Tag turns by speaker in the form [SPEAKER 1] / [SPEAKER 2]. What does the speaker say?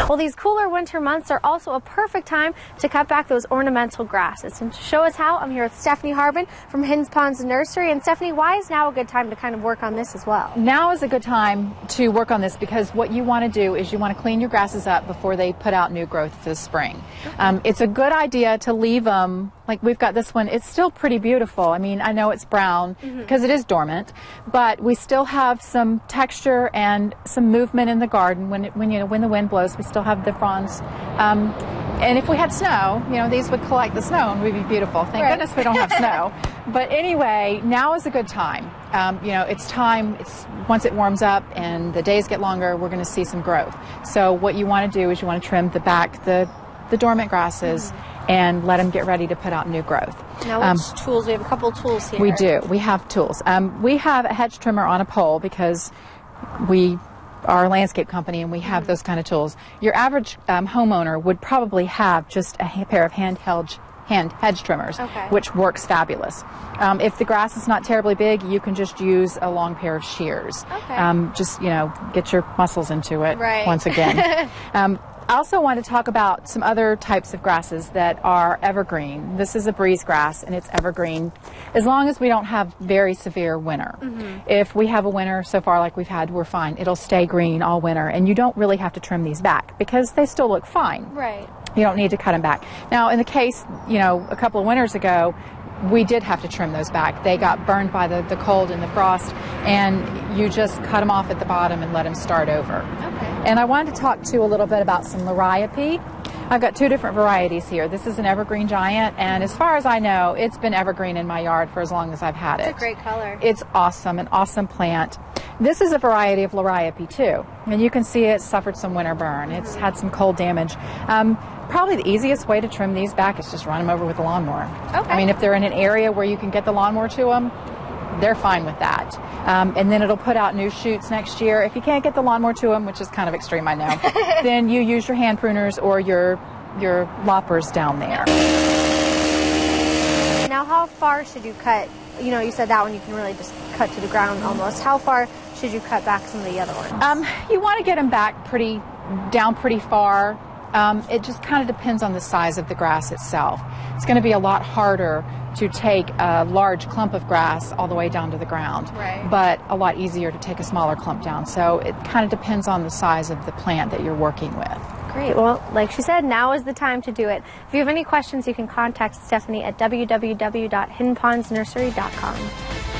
[SPEAKER 1] Well, these cooler winter months are also a perfect time to cut back those ornamental grasses. And to show us how, I'm here with Stephanie Harbin from Hidden Ponds Nursery. And Stephanie, why is now a good time to kind of work on this as well?
[SPEAKER 2] Now is a good time to work on this because what you want to do is you want to clean your grasses up before they put out new growth this spring. It's a good idea to leave them, like we've got this one, it's still pretty beautiful. I mean, I know it's brown because it is dormant, but we still have some texture and some movement in the garden when the wind blows. We still have the fronds. And if we had snow, these would collect the snow and we'd be beautiful. Thank goodness we don't have snow. But anyway, now is a good time. It's time, once it warms up and the days get longer, we're going to see some growth. So what you want to do is you want to trim the dormant grasses and let them get ready to put out new growth.
[SPEAKER 1] Now, which tools? We have a couple tools here.
[SPEAKER 2] We do. We have tools. We have a hedge trimmer on a pole because we are a landscape company and we have those kind of tools. Your average homeowner would probably have just a pair of hand hedge trimmers, which works fabulous. If the grass is not terribly big, you can just use a long pair of shears. Just, get your muscles into it once again. I also want to talk about some other types of grasses that are evergreen. This is a breeze grass and it's evergreen as long as we don't have very severe winter. If we have a winter so far like we've had, we're fine. It'll stay green all winter and you don't really have to trim these back because they still look fine. You don't need to cut them back. Now in the case, a couple of winters ago, we did have to trim those back. They got burned by the cold and the frost, and you just cut them off at the bottom and let them start over. And I wanted to talk to you a little bit about some liriope. I've got two different varieties here. This is an evergreen giant, and as far as I know, it's been evergreen in my yard for as long as I've had it.
[SPEAKER 1] It's a great color.
[SPEAKER 2] It's awesome, an awesome plant. This is a variety of liriope too, and you can see it suffered some winter burn. It's had some cold damage. Probably the easiest way to trim these back is just run them over with a lawnmower. I mean, if they're in an area where you can get the lawnmower to them, they're fine with that. And then it'll put out new shoots next year. If you can't get the lawnmower to them, which is kind of extreme, I know, then you use your hand pruners or your loppers down there.
[SPEAKER 1] Now, how far should you cut? You said that one you can really just cut to the ground almost. How far should you cut back some of the other ones?
[SPEAKER 2] You want to get them back down pretty far. It just kind of depends on the size of the grass itself. It's going to be a lot harder to take a large clump of grass all the way down to the ground, but a lot easier to take a smaller clump down. So it kind of depends on the size of the plant that you're working with.
[SPEAKER 1] Great. Well, like she said, now is the time to do it. If you have any questions, you can contact Stephanie at www.hiddenpondsnursery.com.